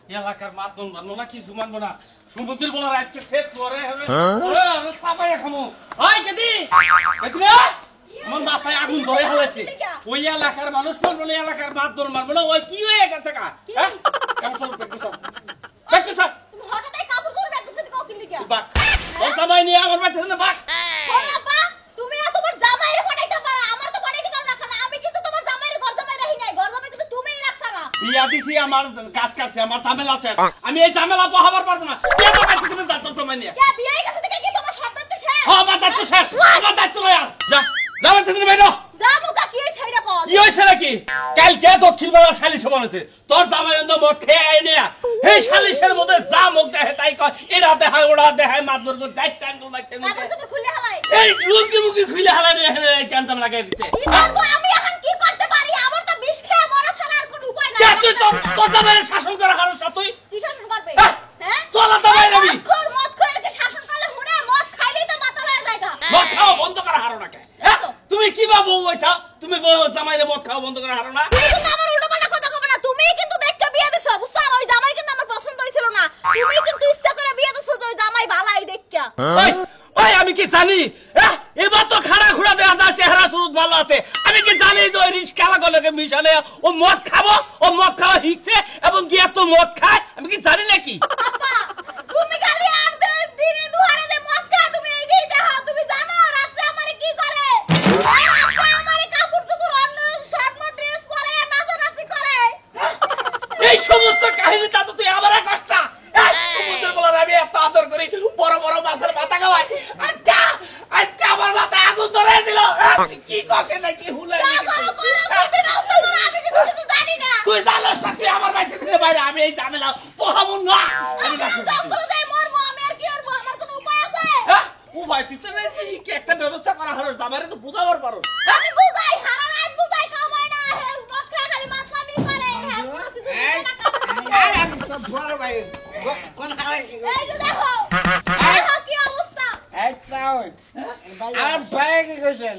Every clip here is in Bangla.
এলাকার মাতন মানবো না কিছু মানবো না সমুদ্রের বলা রাতকে সেট করে হবে চাপাই খামো ওই কেদি কেদি আমার মাথায় আগুন ধরে হয়েছে ওই এলাকার মানুষ মানবো না এলাকার মাতন মানবো না ওই কি হয়ে গেছে কা হ্যাঁ কেমন চল প্র্যাকটিস তুমি হঠাৎই কাপড় চোর প্র্যাকটিস কও কি লিখা বাক ওই জামাই নিয়ে আমার বাড়িতে না বাক বাবা তুমি না তোমার জামাইরে পাঠাইতে পারো আমার তো পাঠাইতে পারো না কারণ আমি কিন্তু তোমার জামাইরে ঘর জামাই রাখি নাই ঘর জামাই কিন্তু তুমিই রাখছ না বিয়া দিছি আমার কাজ কাটছে আমার ঝামেলা আছে আমি এই ঝামেলা বহাবার পারবো না কে বাবা তুমি যাচ্ছ জামাই নিয়ে কে বিয়ে গেছে থেকে কি তোমার শর্ত তো শেষ হ্যাঁ আমার দায়িত্ব শেষ আমার দায়িত্ব লয় আর যা যাবে তুমি বাইরে যা মুকা কি হইছে কও কি হইছে নাকি কাল কে দক্ষিণ বেলা শালিশ বনেছে তোর জামাই অন্ধ মদ খেয়ে আইনে এই শালিশের মধ্যে যা মুখ দেখে তাই কয় এরা দেখায় ওরা দেখায় মাতবর কো যাই টাঙ্গল মাইতে তারপর তো খুলে হালাই এই লুঙ্গি মুখি খুলে হালাই রে কান্তাম লাগাই দিচ্ছে কি করব আমি এখন কি করতে পারি আমার তো বিষ খেয়ে মরা ছাড়া আর কোনো উপায় নাই তুই তো জামাইরে শাসন করা হারস তুই কি শাসন করবে হ্যাঁ চলা জামাই রবি মদ করে কি শাসন করলে হুনে মদ খাইলেই তো মাথা হয়ে যায় মদ খাও বন্ধ করা হারো না কে তুমি কি বাবু হইছা তুমি জামাইরে মদ খাও বন্ধ করা হারো না তুমি তো আমার উল্টো পাল্টা কথা কবে না তুমি কিন্তু দেখতে বিয়ে দিছো বুঝছো আর ওই জামাই কিন্তু আমার পছন্দ হইছিল না তুমি কিন্তু ইচ্ছা করে বিয়ে দিছো যে ওই জামাই ভালাই দেখা ওই ওই আমি কি জানি এবার তো খাড়া খুড়া দেয়া যায় চেহারা সুরত ভালো আছে আমি কি জানি যে ওই রিস্কা লাগালে মিশালে ও মদ খাবো ও মদ খাওয়া শিখছে এবং গিয়া তো মদ খায় আমি কি জানি নাকি আপা তুমি খালি আর দিনে দুহারে যে মদ খায় তুমি এইটাই দেখো তুমি জানো রাতে আমারে কি করে আমারে কাপড় চোপড় অন্য শর্ট মো ড্রেস পরে নাচানাচি করে এই সমস্ত কাহিনী তা তো তুই আমারে কষ্টা সমুদ্রের বলার আমি এত আদর করি বড় বড় মাছের মাথা খাওয়াই আজকে আমার মাথায় আগুন ধরে দিল কি কষে নাকি হুলে তুই জানোস না তুই আমার বাড়িতে থেকে বাইরে আমি এই ঝামেলা পোহাবো না উপায় তুই তো কি একটা ব্যবস্থা করা হলো জামাইরে তো বুঝাবার পারো আমি বুঝাই সারা রাত বুঝাই কামাই না মদ খায় খালি মাতলামি করে আমি সব বড় ভাই কোন হালাই এই যে দেখো দেখো কি অবস্থা এই তাও আমার ভাই কি কইছেন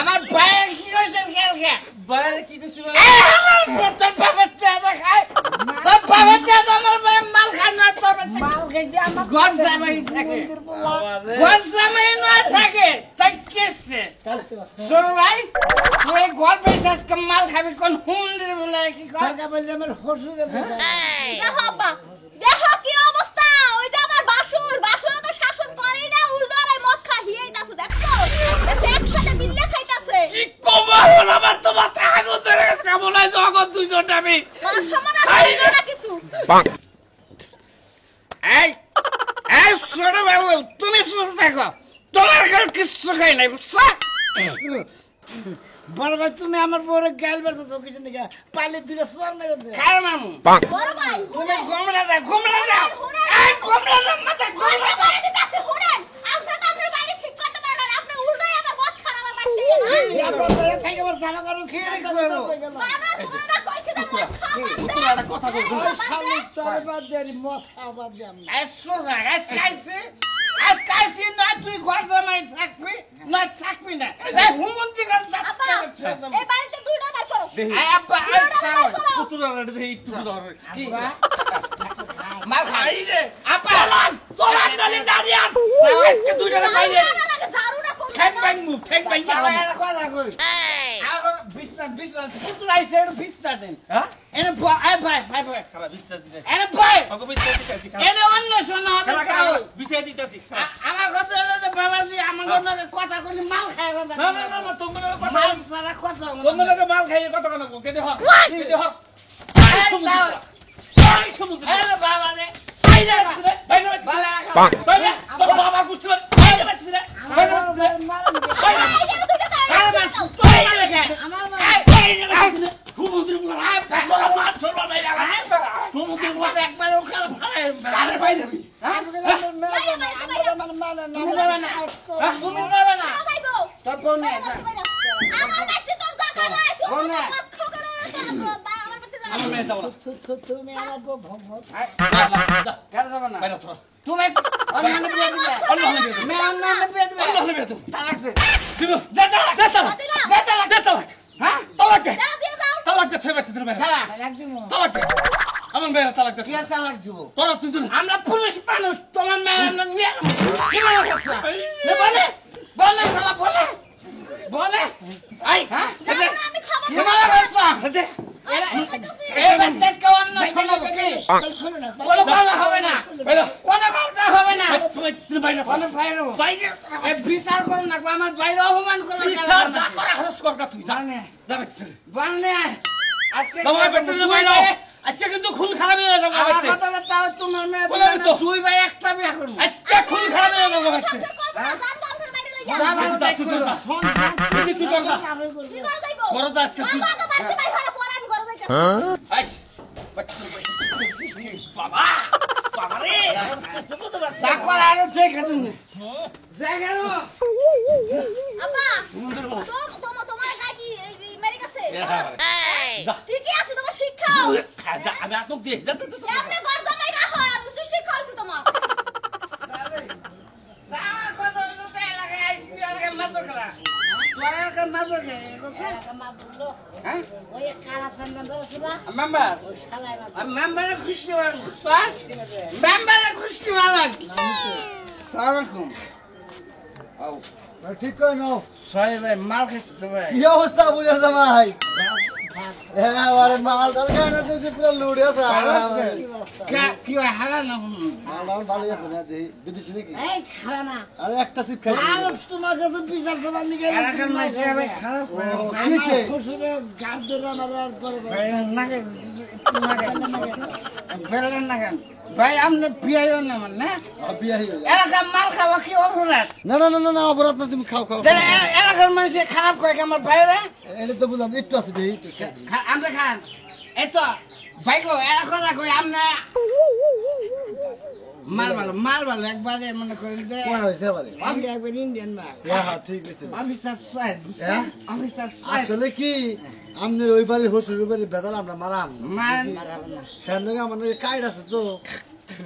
আমার ভাই কি কইছেন কালকে ভাই কি কইছেন তোর বাবাতে দেখাই তোর বাবাতে আমার ভাই মাল খায় না তোর মাল খেয়ে আমার ঘর জামাই থাকে ঘর জামাই না থাকে তাই কেছে শোন ভাই তুই ঘর পয়সা মাল খাবি কোন হুন্দির বলে কি কথা বললে আমার হসুরে দেখো আব্বা দেখো কি অবস্থা ওই যে আমার বাসুর তো শাসন করেই না উল্টো আর মদ খাইয়েই তাছে দেখো একসাথে মিলে খাইতাছে কি কমা হল আমার তো মাথা আগুন ধরে গেছে কেমন হয় জগৎ দুইজন আমি সমান আছে না কিছু এই এই শোনো বাবু তুমি শুনে থাকো তোমার কাছে কিছু খাই নাই বুঝছো বড় ভাই তুমি আমার বড় গাল বাজছো কিছু নাকি পালে দুটো সর মেরে দে খায় মামু বড় ভাই তুমি গোমড়া দাও এই গোমড়া দাও মাথা গোমড়া করে দিতাছে শুনেন আপনি তো আপনার বাইরে ঠিক করতে পারেন আপনি উল্টোই আমার মদ খারাপ মারতে না আমার বড় থেকে আমার জামা কাপড় ছিঁড়ে গেল বাবা কইছে না মদ খাওয়া তুমি একটা কথা কই সামনে তোর বাদ দেরি মদ খাওয়া দে আমি এসো না আজ কাইছি না তুই ঘর জামাই থাকবি না থাকবি না এই হুমন্তি গাছ আপা এই বাড়িতে দুইটা বার করো এই আপা আই খাও পুতুরা রে দেই একটু ধর কি মাল খাই রে আপা চলান নালি নারিয়ান তাও আজকে দুইটা বাইরে ঝাড়ু না কম ঠ্যাং ব্যাং তাও এর কথা কই আগো বিছনা পুতুরা আইছে এর বিছনা দেন হ্যাঁ এনে ভাই খারাপ বিছনা দিতে এনে ভাই আগো বিছনা দিতে এনে অন্য শোনা হবে বিছনা দিতে আমার কথা হলো বাবাজি আমার কথা কইলে মাল খায় কথা না তোমার কথা মাল সারা কথা তোমার মাল খাইয়ে কথা কেন কে দেহ এই সমুদ্র আরে বাবা রে বাইরে তোর বাবা বুঝতে পারে বাইরে সমুদ্র তোরা মাছ ছড়বা নাই সমুদ্র একবার ওখানে ফাড়াই আরে বাইরে তোর বোন আমার বাড়িতে তোর জায়গা নাই তুই মদ খাও করে আমার বাড়িতে যাও আমার মেয়ে যাও না তুমি আমার বউ ভগ কেন যাব না বাইরে তোরা তুমি অন্য বিয়ে দিবে মে অন্য বিয়ে দিবে তালাক দে দে তালাক হ্যাঁ তালাক দে তালাক দে ফেরত দিতে পারে তালাক দে আমার মেয়ের তালাক দে কি তালাক দিব তোরা তুই আমরা পুলিশ মানুষ তোমার মেয়ে আমরা নিয়ে কি মনে করছ না বলে বলে শালা বলে বলে আই হ্যাঁ আমি খাবার কি মনে করছ দে এই বাচ্চা কেমন না শোনাবো কি বলে বলা হবে না বাইরে কোনো কথা হবে না তুই বাইরে কোনো বাইরে বাইরে এই বিচার করো না আমার বাইরে অপমান করো বিচার যা করা খরচ কর তুই যা জানে যা বাইরে বানে আজকে তোমার বেতনে বাইরে আজকে কিন্তু খুন খারাপ হয়ে যাবে আমার বাইরে কথা তাও তোমার মেয়ে বলে তো। দুই ভাই একটা বিয়ে করব আজকে খুন খারাপ হয়ে যাবে বাইরে সংসার করব না জান তো আপনার বাইরে লইয়া যা ভালো তুই দেখো তুই যা। তুই কর যা কি করে যাইবো বড় যা আজকে তুই বাবা বাড়িতে বাইরে হওয়ার পর আমি ঘরে যাইতাম আই বাবা বাবা রে চাকর আরো দেখে তুমি দেখে না আপা মুন্ডের বল তোমার গায় কি মেরে গেছে যা ঠিকই আছে তোমার শিক্ষা যা আমি আতক দিয়ে যা যা যা এমনি ঘর জামাই না হয় উচ্চ শিক্ষা আছে তোমার ঠিক করে নাও মাল খাইছি তো ভাই কি অবস্থা বুঝার জামাই হ্যাঁ আরে মাল ডাল খায় না যে পুরো লুড়ে আছে ভালো আছে? কি হয় হারা না মাল ভালো আছে না দেই বিদেশি নাকি এই খারা না আরে একটা সিপ খাই তোমার কাছে বিচার তোমার নিকে এলাকার মাইছে ভাই খারাপ কিছে খুশিতে গার ধরে আমার আর করে ভাই নাকে বেলেন না কেন ভাই আমনে পিয়াইও না মানে না বিয়া হই এলাকার মাল খাওয়া কি অপরাধ না না না না অপরাধ না তুমি খাও খাও এলাকার মানুষ খারাপ করে আমার ভাইরা এটা তো বুঝলাম একটু আছে দেই আমরা খান এই তো ভাই গো এলাকা রাখো আমরা মাল ভালো একবারে মনে করেন যে কোন হইছে পারে আমি একবার ইন্ডিয়ান মাল হ্যাঁ ঠিক আছে অফিসার চয়েস হ্যাঁ? অফিসার চয়েস আসলে কি আমনের ওই বাড়ি হসুর বাড়ি বেদাল আমরা মারাম মান হ্যাঁ নাকি আমার কাইড আছে তো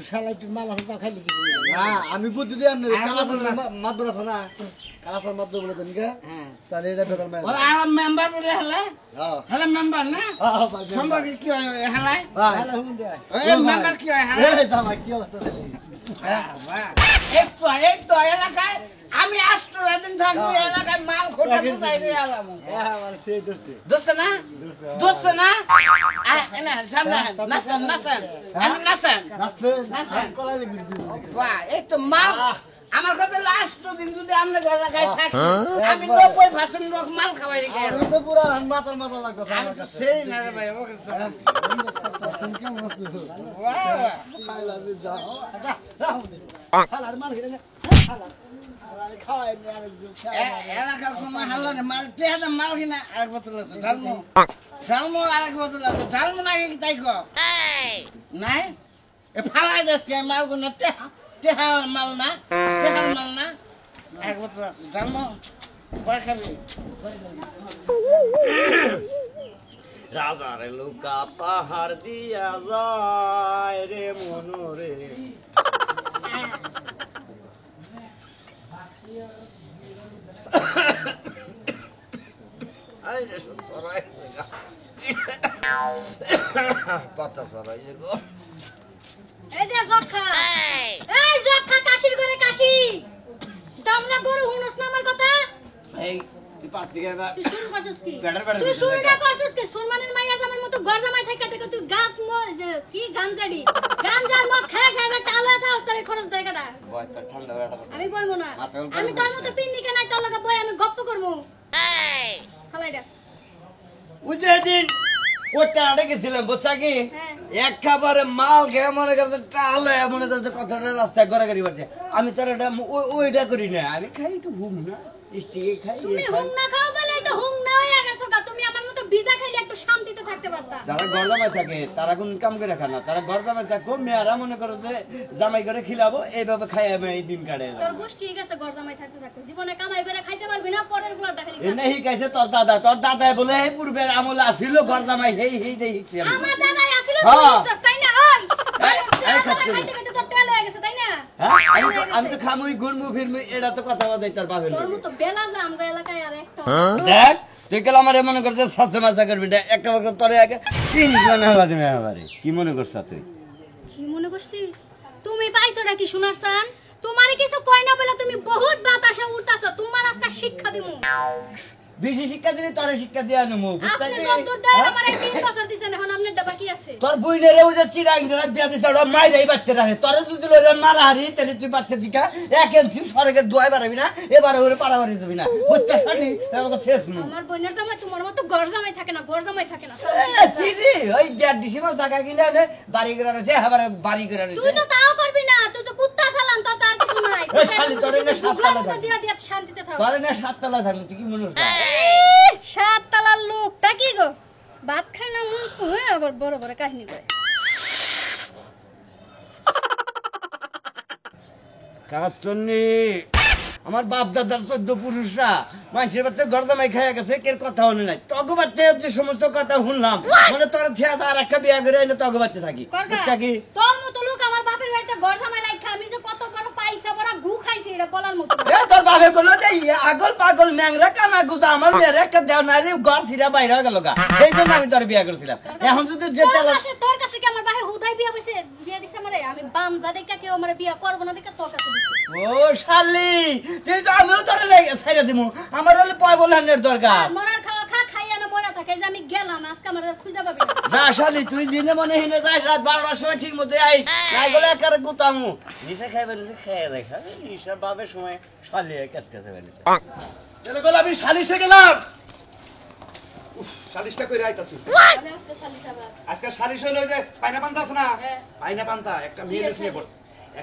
শালা একটু মাল আছে তাও খাইলে কিছু না আমি বুদ্ধি দিয়ে আমনের কালাফল মাদুর আছে না কালাফল মাদুর বলে দেন কে হ্যাঁ তাহলে এটা বেদাল মারা ওরা আর মেম্বার বলে হলে হ্যাঁ হলে মেম্বার না হ্যাঁ ভাই সম্পর্কে কি হয় হেলাই ভাই এই মেম্বার কি হয় হেলাই এই জামাই কি অবস্থা দেখি এই তো এলাকায় আমি আসতো এদিন থাকবো এলাকায় মাল খোটা কোথায় দিয়ে আলাম হ্যাঁ আমার সেই ধরছে দোস্ত না দোস্ত না না সামনে নাসেন নাসেন আমি নাসেন নাচলে কলাই লাগি বাহ এই তো মাল আমার কাছে লাস্ট দিন যদি আমরা এলাকায় থাকি আমি 90% লোক মাল খাওয়াই রেখে আমি তো পুরো মাথার মাথা লাগতো আমি আমার তো কাছে সেই না রে ভাই ওকে তুমি কেমন আছো বাহ আই লাভ ইউ যাও হালার মাল খেলে এলাকার কোনো হাল্লা নেই মাল টেহাতে মাল কিনা আরেক বোতল আছে ডালমো ডালমো আরেক বোতল আছে ডালমো নাকি তাই কো নাই এ ফালাই দেশ কে মাল গুলো টেহার মাল না এক বোতল আছে ডালমো পরে খাবি রাজার লোকা পাহাড় দিয়া যায় রে মনোরে পাতা সরাই গো এই যে যক্ষা এই যক্ষা কাশির ঘরে কাশি তোমরা গরু হুনস না আমার কথা এই তুই পাঁচ দিকে তুই শুরু করছিস কি ব্যাটার ব্যাটার তুই করছিস শুরুটা দেখা। করছিস কি সুলমানের মাইয়া জামার মতো ঘর জামাই থেকে থেকে তুই গাত যে কি গাঞ্জাড়ি গাঞ্জার মদ খায় গাঁজা টালা থা ওস্তারে খরচ দেয় কাটা বয় তোর ঠান্ডা বেটা আমি বলবো না মাথা গরম আমি করে তোর মতো পিন্নি কেনাই তোর লাগা বই আমি গপ্প করবো খালাইডা বুঝে দিন ওই টাড়ে গেছিলাম বুঝছা কি হ্যাঁ। একেবারে মাল খেয়ে মনে করছে টালে মনে করছে কথাটা রাস্তায় গড়াগড়ি করছে আমি তোর ওটা ওইটা করি না আমি খাই একটু ঘুম না স্টিকে খাই তুমি হুং না খাও বলে তো হুং না হয়ে গেছো গা তুমি আমার মতো ভিজা খাইলে একটু শান্তিতে থাকতে পারতা যারা গরদামায় থাকে তারা কোন কাম করে খায় না তারা গরদামায় থাকো মেয়েরা মনে করো যে জামাই করে খিলাবো এইভাবে খাই আমি এই দিন কাটে তোর গোষ্ঠী গেছে ঘর জামাই থাকতে থাকতে জীবনে কামাই করে খাইতে পারবি না পরের গুলাটা খালি খাবি। এনে শিকাইছে তোর দাদা বলে এই পূর্বের আমল আসিল গরদামাই সেই শিখছি আমি আমার দাদাই আছিল হ্যাঁ। তুই তাই না ওই এই খাচ্ছি। খাইতে খাইতে তোর তেল হয়ে গেছে তাই না হ্যাঁ আমি তো খামুই ঘুরমু ফিরমু এটা তো কথা বাদাই তোর বাপের তোর লগে। মতো বেলা যা আমগো এলাকায় আর একটা দেখ তুই গেলে আমার মনে করছে সাথে মাছা করবি না একটা বছর তোরে আগে 3 জন হলা দিবে আমারে কি মনে করছ তুই কি মনে করছি তুমি পাইছোটা কি শোনার সান তোমারে কিছু কই না বলে তুমি বহুত বাতাসে উড়তাছো তোমার আজকে শিক্ষা দিমু বেশি শিক্ষা দিলে তোরে শিক্ষা দিয়া নমু আপনি যতদূর দেন আমার 3 বছর দিছেন এখন আপনার ডাবা কি আছে তোর বুইনেরে ও যে চিড়াং ধরে বিয়া দিছ ওরা মাইরাই বাচ্চা রাখে তোরে যদি লইলে মারা হারি তাহলে তুই বাচ্চা দিকা এক ইঞ্চি সরকে দুয়াই বাড়াবি না এবারে ওরে পারাবারি যাবি না বুঝছ শানি আমাকে শেষ নু আমার বোনের জামাই তোমার মতো গরজামাই থাকে না গরজামাই থাকে না চিনি ওই দেড় ডিসেম্বর টাকা কিনে আনে বাড়ি করে রয়েছে আবার বাড়ি করে রয়েছে তুই তো তাও করবি না তুই তো কুত্তা চালান তোর তার কিছু নাই ওই শালি তোর এনে সাততলা থাক দিয়া দিয়া শান্তিতে থাক তোর এনে সাততলা থাক তুই কি মনে করছ সাত তালার লোকটা কি গো ভাত খায় না মুখ হয়ে আবার বড় বড় কাহিনী করে কাচন্নি আমার বাপ দাদার 14 পুরুষরা মানুষের বাচ্চা গর্দামাই খাইয়া গেছে কের কথা হলো নাই তগো বাচ্চা যে সমস্ত কথা শুনলাম মানে তোর ছেয়া আর একটা বিয়া করে এনে তগো বাচ্চা থাকি বুঝছা কি তোর মতো লোক আমার বাপের বাড়িতে গরজামাই রাখা আমি যে কত বড় পাইছা বড় গু খাইছি এটা বলার মতো এ তোর বাপে কইলো যে আগল পাগল ন্যাংরা কানা গুজা আমার মেয়ের একটা দেও নাইলে ঘর ছিড়া বাইরে হয়ে গেল গা এই জন্য আমি তোর বিয়া করছিলাম এখন যদি যে চালা তোর কাছে কি আমার ভাই হুদাই বিয়া হইছে বিয়া দিছে আমারে আমি বামজা দেখা কেউ আমারে বিয়া করব না দেখা তোর কাছে দিছে ও শালি তুই তো আমিও তোর ছাইরা দিমু আমার হলে পয় বলহানের দরকার মরার খাওয়া খা খাইয়া না মরা থাকে যে আমি গেলাম আজকে আমার খুঁজে পাবি না যা শালি তুই দিনে মনে হিনে যাস রাত 12টার সময় ঠিক মতো আইস না গেলে একারে গুতামু নিশা খাইবে নিশা খেয়ে দেখা নিশা বাবের সময় শালি কাজ কাছে বেরিয়েছে চলে গেল আমি সালিশে গেলাম উফ সালিশটা কইরা আইতাছি আজকে শালি খাবার আজকে সালিশ হইলো যে পায়না পান্তা আছে না পায়না পান্তা একটা মেয়ে নিয়ে বল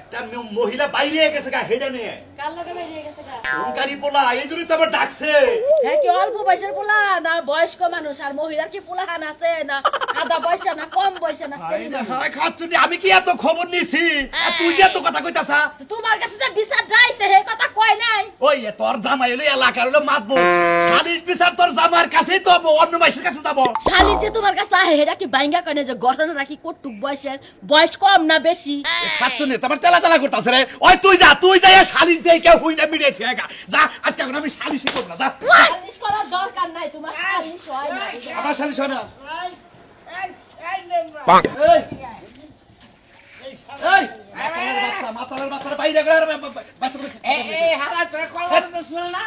একটা মহিলা বাইরে গেছে গা হেডে নিয়ে কাল লগে বেরিয়ে গেছে গা ওমকারি পোলা এই জন্যই তো আবার ডাকছে হ্যাঁ কি অল্প বয়সের পোলা না বয়স্ক মানুষ আর মহিলার কি পোলাহান আছে না আধা বয়সা না কম বয়সা না হাই খাচ্ছুনি আমি কি এত খবর নিছি আর তুই যে এত কথা কইতাছা তোমার কাছে যে বিচার যাইছে হে কথা কয় নাই ওই তোর জামাই হলো এলাকার হলো মাতবো সালিশ বিচার তোর জামার কাছেই তো হবো, অন্য মাইসের কাছে যাবো শালি যে তোমার কাছে আহে হেডা কি বাইঙ্গা কনে যে গঠন রাখি কটুক বয়সের বয়স কম না বেশি খাচ্ছুনি তোমার তেলা তেলা করতাছে রে ওই তুই যা সালিশ দিয়ে কেউ হুই না মিডিয়ে থিয়ে গা যা আজকে এখন আমি সালিশই করব না যা সালিশ করার দরকার নাই তোমার সালিশ হয় না আমার সালিশ হয় না মাতালের বাচ্চারা বাইরে গেলে বাচ্চা করে এই হালা তোর কল তো শুন না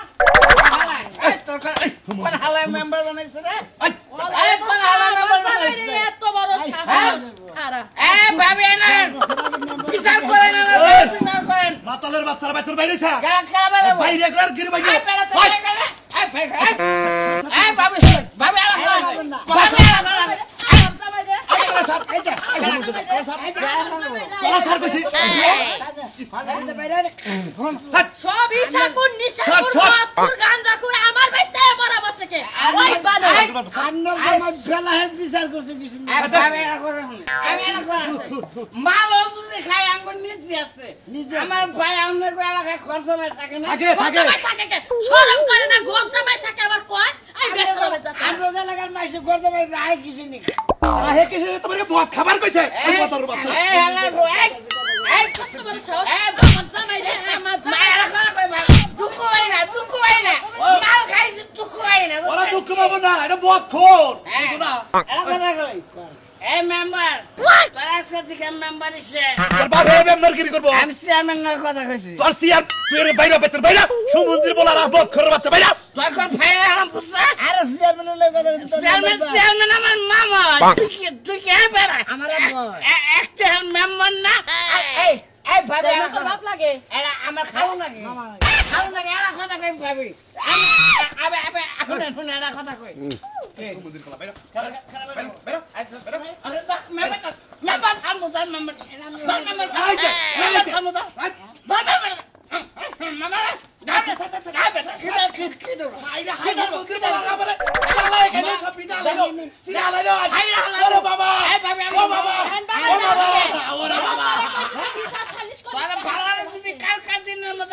হালা এই তোর কোন হালা মেম্বার বানাইছ রে এই কোন হালা মেম্বার বানাইছ এত বড় সাহস আরা এই ভাবি না বিচার করে না বিচার করেন মাতালের বাচ্চারা বাইরে বাইরে যা গান খাবে রে বাইরে গেলে গিরে বাইরে এই ভাবি ভাবি সব ইসাকুন নিসাকুন তোর গাঞ্জা করে আমার বাইতে মরা বসে কে ওই বানো সান্নম আমার ফেলা হে বিচার করতে কিছু না ভাবি এরা করে আমি এরা করে মাল ওজুলে খাই আঙ্গুর নিচে আছে আমার ভাই আমনে কো এলাকায় খরচ না থাকে না থাকে কে শরম করে না গোল জামাই থাকে আবার কয় আই বের করে যা আমরা এলাকার মাইসে করতে পারি রায় কিছু নি আহে কিছু তোমাকে বহুত খাবার কইছে মাতালের বাচ্চা এই হালা এই তোমার সাহস আমার জামাই রে আমার মায়েরা করে কই ভাই দুঃখ হয় না মাল খাইছি দুঃখ হয় না ওরা দুঃখ পাবো না এটা বহুত খোর বুঝো না এরা কথা কই এই মেম্বার তোরা সাথে কেম মেম্বার ইসে তোর বাপ এই মেম্বারগিরি করবো আমি চেয়ারম্যানের কথা কইছি তোর সিয়ার তুই এর বাইরে বেতর বাইরে সমুদ্রের বলা রাখ বহুত খোর বাচ্চা বাইরে তুই কোন ফাইল আরাম পুষা আরে চেয়ারম্যানের লগে কথা কইছিস চেয়ারম্যান আমার মামা তুই কে বেড়া আমার একটা মেম্বার না এই ভাবি তো বাপ লাগে এরা আমার খাও লাগে এরা কথা কই ভাবি আবে শুনে এরা কথা কই সমুদ্রের বলা বাইরে মেম্বার থামো তার মেম্বার থামো তার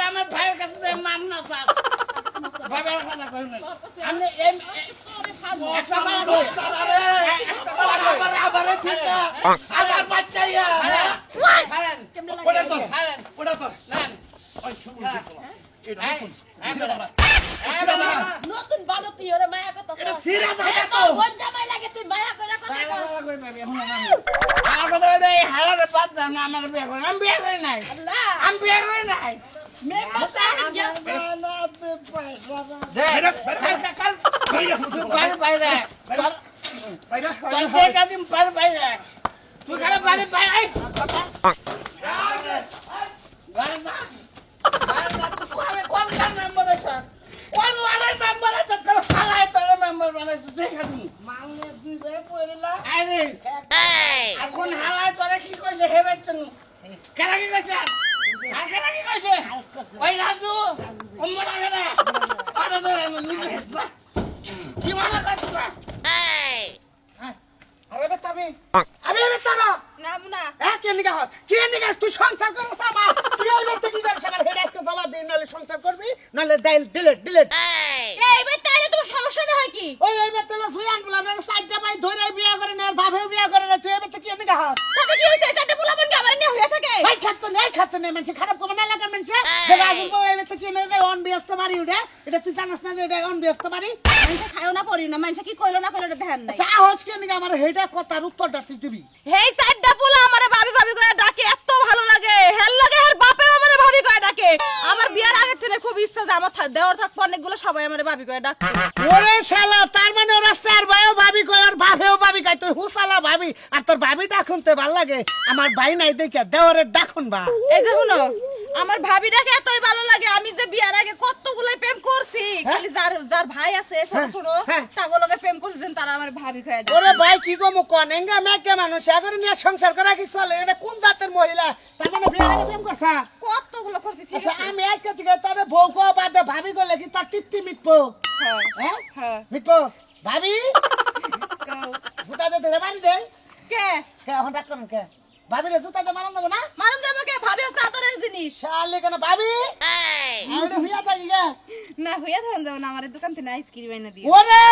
আমার ভাইয়ের কাছে মামলা বাবার কথা কইবেন আমি আমার বাচ্চা এটা নতুন নতুন বানতি ওরে মায়া কথা এটা সিরা জায়গা তো কোন জামাই লাগে তুই মায়া করে কথা কও হালারে বাদ দাও না আমার বিয়ে করে আমি বিয়ে করি নাই আল্লাহ আমি বিয়ে করি নাই মে মাসা গেল বানাতে পয়সা না। বাইরে বাইরে তুই খারাপ বাড়ি বাইরে মালে দিবে পড়লা। এখন হালাই তোরা কি কইছে হেবে তুমি কেন কি কইছে আর কেন কি কইছে ওই রাজু উম্মরা গেলে পাড়া ধরে নিজে কি মনে করছিস আরে বেটা আমি বেটারা নামুনা কে নিগা হত কে নিগা তুই সংসার করছ আমার তুই ওই বেটা কি করছ আমার হেড আজকে জমা দিন নালে সংসার করবি নালে ডাইল ডিলিট এই বেটাইলে তোমার সমস্যা না হয় কি ওই বেটা সুই আনবলা না সাইডটা ভাই ধরে বিয়া করে না আর ভাবে বিয়া করে না তুই বেটা কি নিগা হত তাতে কি হইছে সাইডে পোলাপন কি আমার নিয়ে হইয়া থাকে ভাই খাচ্ছ না মানে খারাপ কম না লাগার মানে দেখা আসল বউ বেটা কি না অন ব্যস্ত মারি উঠে এটা তুই জানাস না যে এটা অন ব্যস্ত মারি মানুষ খায়ও না পড়িও না মানুষ কি কইলো না কইলো দেখেন নাই চা হস কে নিগা আমার হেডা কথার উত্তরটা তুই দিবি হেই সাইডটা পোলা আমারে ভাবি ভাবি করে ডাকে এত ভালো লাগে হেল লাগে আর বাপে আমারে ভাবি করে ডাকে আমার বিয়ার আগে থেকে খুব ইচ্ছা যে আমার দেওর থাকবো অনেকগুলো সবাই আমারে ভাবি করে ডাকে ওরে শালা তার মানে ওরা চার ভাইও ভাবি কয় আর বাপেও ভাবি কয় তুই হুসালা ভাবি আর তোর ভাবি ডাকুনতে ভাল লাগে আমার ভাই নাই দেখে দেওয়ারের ডাকুন বা এই যে শুনো আমার ভাবি ডাকে এতই ভালো লাগে আমি যে বিয়ার আগে কতগুলো প্রেম করছি খালি যার যার ভাই আছে ছোট ছোট তাগুলোকে প্রেম করছেন তারা আমার ভাবি করে ডাকে ওরে ভাই কি গো কনেঙ্গা মেকে মানুষ আগরে নিয়ে সংসার করা কি চলে এটা কোন জাতের মহিলা তার মানে বিয়ের আগে প্রেম করছা কতগুলো করছি ঠিক আচ্ছা আছে আমি আজকে থেকে তোর বউ কো বাদে ভাবি করলে কি তোর তৃপ্তি মিটবো হ্যাঁ হ্যাঁ মিটবো ভাবি জুতা দে ধরে বাড়ি দে কে কে এখন ডাক করেন কে ভাবি রে জুতা দে মারান দেবো না মানুষ যাবো কে ভাবি হচ্ছে আদরের জিনিস শালে কেন ভাবি আমি হুইয়া থাকি গে না হইয়া থাকেন যাবো না আমার দোকান থেকে আইসক্রিম এনে দিও ওরে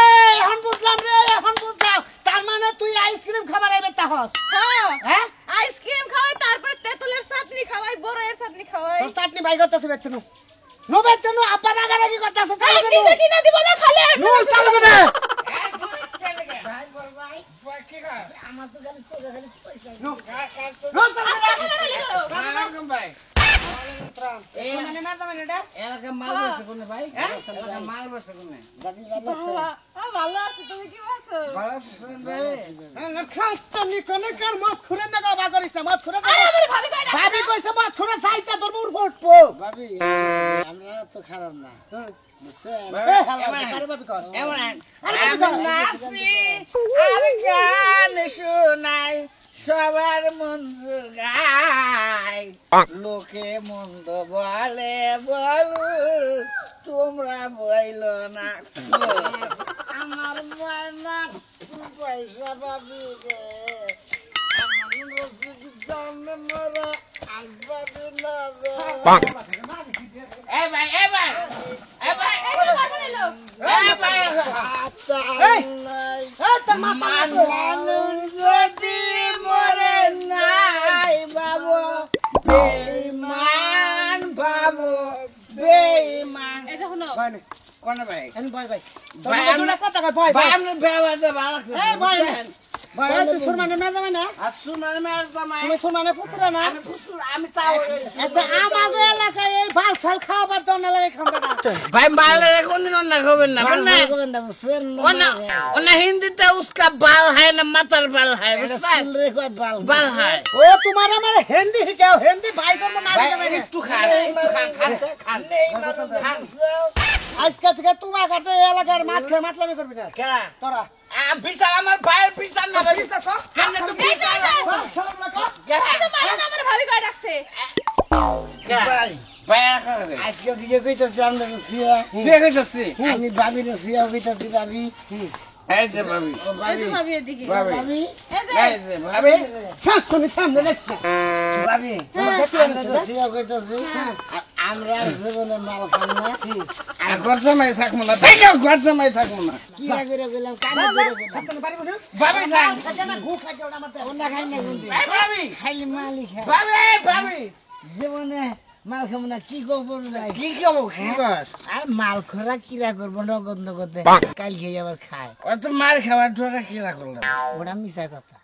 এখন বুঝলাম রে এখন বুঝলাম তার মানে তুই আইসক্রিম খাবার আইবে তাহস হ্যাঁ হ্যাঁ আইসক্রিম খাওয়াই তারপরে তেঁতুলের চাটনি খাওয়াই বড়ের চাটনি খাওয়াই তোর চাটনি বাই করতেছে বেতনু নো বেতনু আব্বা রাগারাগি করতেছে এই দিতে কিনা দিব না খালি নো চালু করে আমার তো খালি সোজা খালি পয়সা নো চালু করে ভাই এই মানে না মানে এটা এলাকা মাল বসে কোনে ভাই এলাকা মাল বসে কোনে ভালো আছে তুমি কি আছো ভালো আছেন ভাই না খাচ্ছনি কোনে কার মত খুরে না বাবা করিস না মত খুরে আরে আমার ভাবি কই ডাকে ভাবি কইছে মত খুরে চাইতা তোর মুর ফুটবো ভাবি আমরা তো খারাপ না এমন আমি নাচি আর গান শোনাই সবার মন্দ গাই লোকে মন্দ বলে বলু তোমরা বইল না আমার ময়না পয়সা পাবি রে আমার রসিক জানে মরা আসবাবি না রে এ ভাই এ ভাই এ ভাই এই যে মারবে নিলো এ ভাই এই তোর মাথা মানুষ যদি মরে নাই বাবু বেঈমান বাবু বেঈমান এই যে শুনো কোন ভাই আমি ভাই ভাই ভাই, ভাই আমরা কথা কই ভাই ভাই ভাই আপনি ব্যবহারটা ভালো এই ভাই করেন ভাই তুই সুরমানে না যাবে না আর শুনার মেয়ের জামাই তুমি সুরমানে পুত্র না আমি ফুসুর আমি তাও আচ্ছা আমাদের এলাকায় এই ভাল সাল খাওয়াবার জন্য লাগে খামটা ভাই মালে কোনদিন না খাবেন না মানে ওনা হিন্দিতে উসকা বাল है ना मतर बाल है बाल है ও তোমার আমার হিন্দি শিখাও হিন্দি ভাই ধর্ম না भाई শিখাবে একটু খান খান আজকে থেকে তোমার কাছে এই এলাকার মাছ খেয়ে মাতলামি করবি না কেরা তোরা বিচার আমার ভাইয়ের বিচার না ভাই বিচার কর। আমরা তো বিচার সালাম আলাইকুম এই যে মারো না আমার ভাবি কই ডাকছে ভাই ভাই আজকে দিকে কইতাছি আমরা সিয়া সে কইতাছি আমি ভাবি রে সিয়া কইতাছি ভাবি এই যে ভাবি এই যে ভাবি এদিকে ভাবি ভাবি এই যে এই যে ভাবি শুনি সামনে যাচ্ছি ভাবি আমরা তো সিয়া কইতাছি আমরা জীবনে মাল খাম না আর গরজামাই থাকবো না দেখো গরজামাই থাকবো না কি করে গেলাম কানে করে গেলাম পারিব না ভাবি যান না ঘু খাইতে ওটা আমার ওনা খাই না গুন্দি ভাবি খাইলি মালি খা ভাবি ভাবি জীবনে মাল খাবো না কি করবো ভাই কি খাবো কি কস আর মাল খোরা কিরা করবো নগদ নগদে কাল খেয়ে আবার খায় অত মাল খাবার ঠোরা কিরা করলাম ওটা মিশা কথা